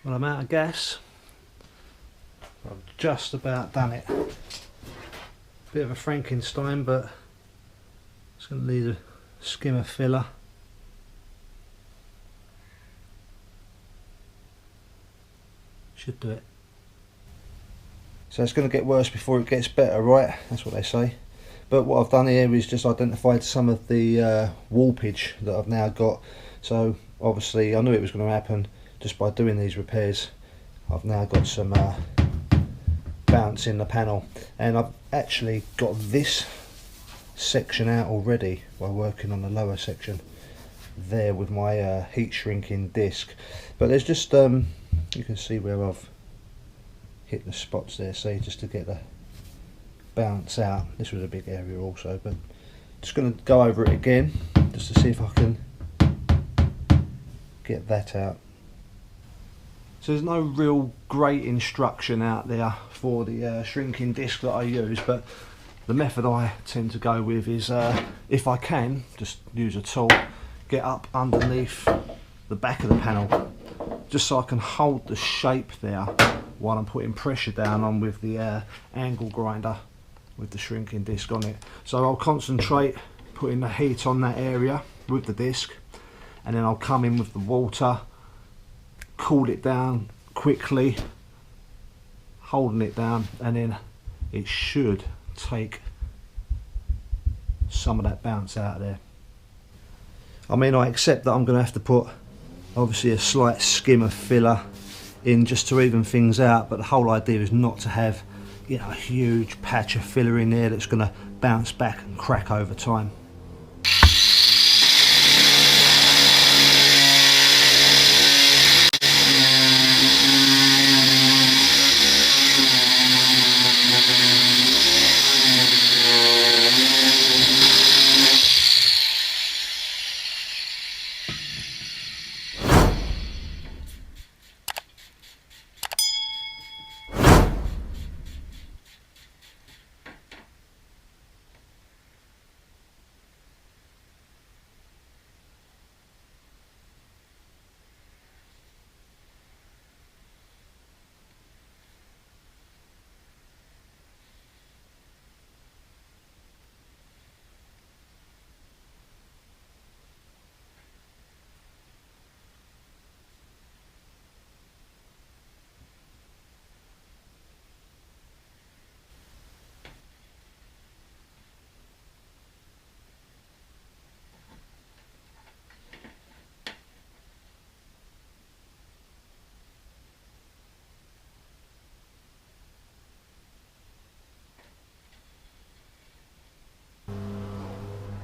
Well, I'm out of gas. I've just about done it. Bit of a Frankenstein, but it's going to need a skimmer filler. Should do it. So it's going to get worse before it gets better, right? That's what they say. But what I've done here is just identified some of the warpage that I've now got. So obviously I knew it was going to happen just by doing these repairs. I've now got some bounce in the panel, and I've actually got this section out already while working on the lower section there with my heat shrinking disc. But there's just you can see where I've hit the spots there, see, just to get the bounce out. This was a big area also, but just going to go over it again just to see if I can get that out. So there's no real great instruction out there for the shrinking disc that I use, but the method I tend to go with is if I can just use a tool, get up underneath the back of the panel just so I can hold the shape there while I'm putting pressure down on with the angle grinder with the shrinking disc on it. So I'll concentrate putting the heat on that area with the disc, and then I'll come in with the water, cool it down quickly, holding it down, and then it should take some of that bounce out of there. I mean, I accept that I'm going to have to put obviously a slight skim of filler in just to even things out, but the whole idea is not to have, you know, a huge patch of filler in there that's going to bounce back and crack over time.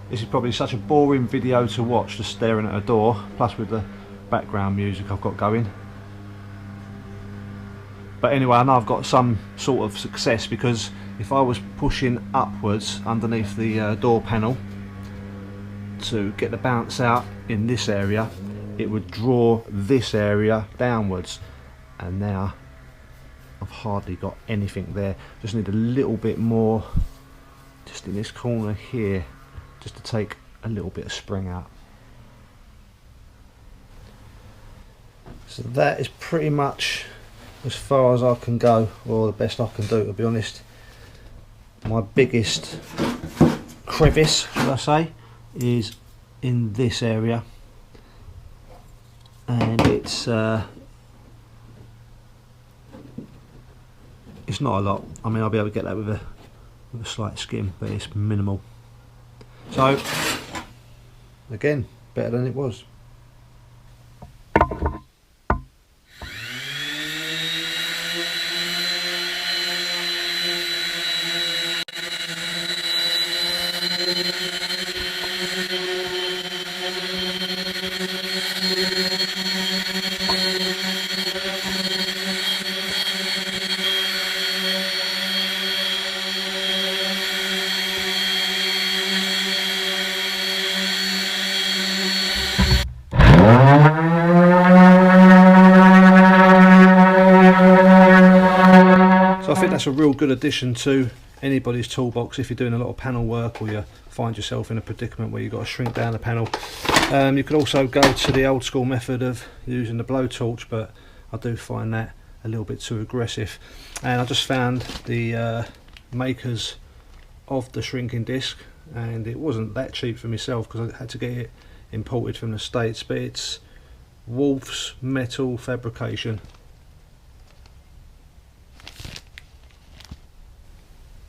This is probably such a boring video to watch, just staring at a door, plus with the background music I've got going. But anyway, I know I've got some sort of success, because if I was pushing upwards underneath the door panel to get the bounce out in this area, it would draw this area downwards, and now I've hardly got anything there. Just need a little bit more just in this corner here, just to take a little bit of spring out. So that is pretty much as far as I can go, or the best I can do, to be honest. My biggest crevice, should I say, is in this area, and it's not a lot. I mean, I'll be able to get that with a slight skim, but it's minimal. So again, better than it was. that's a real good addition to anybody's toolbox if you're doing a lot of panel work or you find yourself in a predicament where you've got to shrink down the panel. You could also go to the old school method of using the blowtorch, but I do find that a little bit too aggressive. And I just found the makers of the shrinking disc, and it wasn't that cheap for myself because I had to get it imported from the States, but it's Wolf's Metal Fabrication.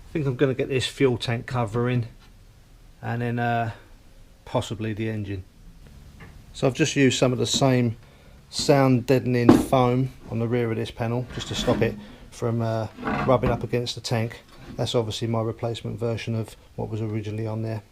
I think I'm going to get this fuel tank cover in, and then possibly the engine. So I've just used some of the same sound deadening foam on the rear of this panel just to stop it from rubbing up against the tank. That's obviously my replacement version of what was originally on there.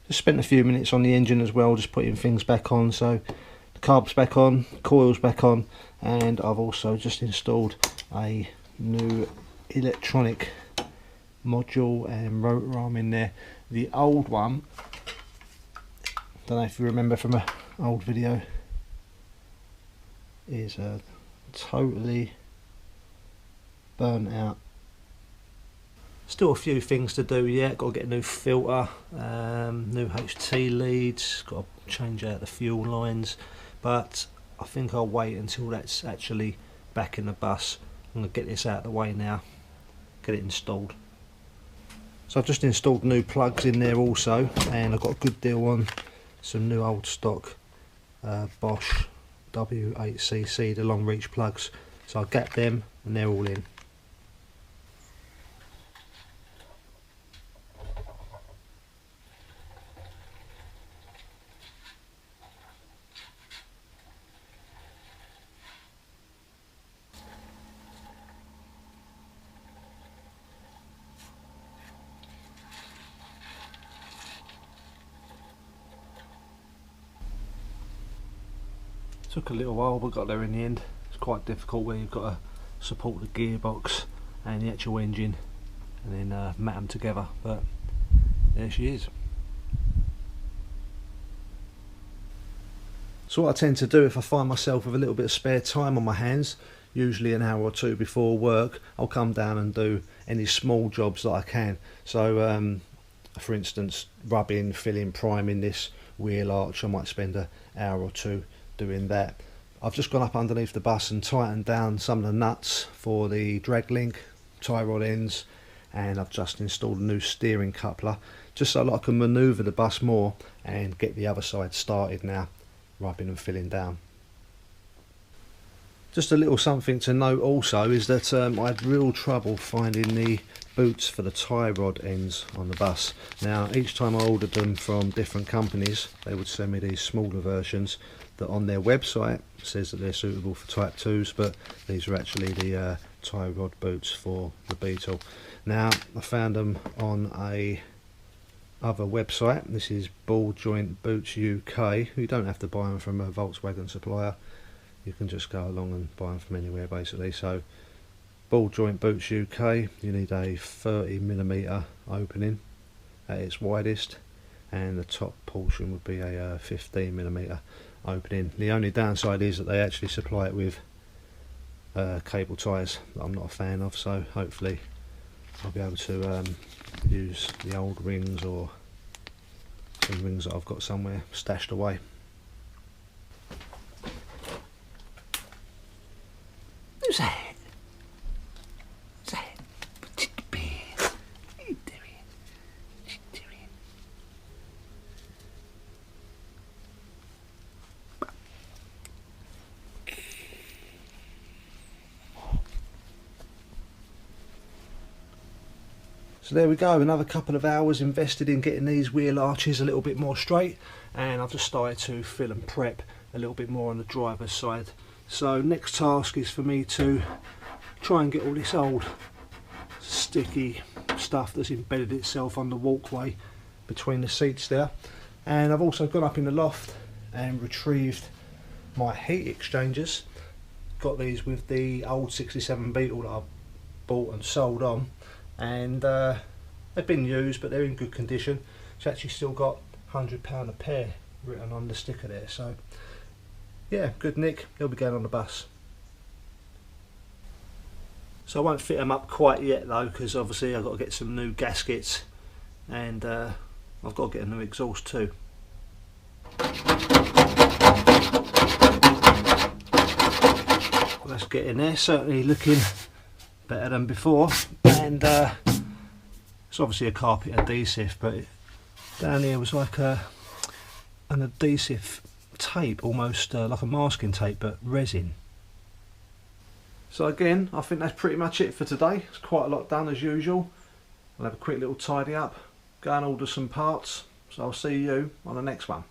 Just spent a few minutes on the engine as well, just putting things back on. So the carb's back on, coil's back on, and I've also just installed a new electronic module and rotor arm in there. The old one, don't know if you remember from an old video, is totally burnt out. Still a few things to do yet. Got to get a new filter, new HT leads, got to change out the fuel lines, but I think I'll wait until that's actually back in the bus. I'm going to get this out of the way now, get it installed. So I've just installed new plugs in there also, and I've got a good deal on some new old stock Bosch W8cc, the long reach plugs. So I'll get them and they're all in. Took a little while but got there in the end. It's quite difficult where you've got to support the gearbox and the actual engine and then mat them together, but there she is. So what I tend to do if I find myself with a little bit of spare time on my hands, usually an hour or two before work, I'll come down and do any small jobs that I can. So for instance, rubbing, filling, priming this wheel arch, I might spend an hour or two doing that. I've just gone up underneath the bus and tightened down some of the nuts for the drag link, tie rod ends, and I've just installed a new steering coupler just so that I can manoeuvre the bus more and get the other side started now, rubbing and filling down. Just a little something to note also is that I had real trouble finding the boots for the tie rod ends on the bus. Now each time I ordered them from different companies, they would send me these smaller versions that on their website says that they're suitable for type 2s, but these are actually the tie rod boots for the Beetle. Now I found them on a other website. This is Ball Joint Boots UK. You don't have to buy them from a Volkswagen supplier, you can just go along and buy them from anywhere basically. So Ball Joint Boots UK, you need a 30mm opening at its widest, and the top portion would be a 15mm opening. The only downside is that they actually supply it with cable ties that I'm not a fan of, so hopefully I'll be able to use the old rings or some rings that I've got somewhere stashed away. Who's that? Who's that? What are you doing? What are you doing? So there we go, another couple of hours invested in getting these wheel arches a little bit more straight, and I've just started to fill and prep a little bit more on the driver's side. So next task is for me to try and get all this old sticky stuff that's embedded itself on the walkway between the seats there. And I've also gone up in the loft and retrieved my heat exchangers. Got these with the old 67 Beetle that I bought and sold on, and they've been used but they're in good condition. It's actually still got £100 a pair written on the sticker there, so yeah, good nick. They'll be going on the bus. So I won't fit them up quite yet though, because obviously I've got to get some new gaskets, and I've got to get a new exhaust too. Let's get in there. Certainly looking better than before, and it's obviously a carpet adhesive, but down here was like an adhesive tape, almost like a masking tape, but resin. So again, I think that's pretty much it for today. It's quite a lot done as usual. I'll have a quick little tidy up, go and order some parts, so I'll see you on the next one.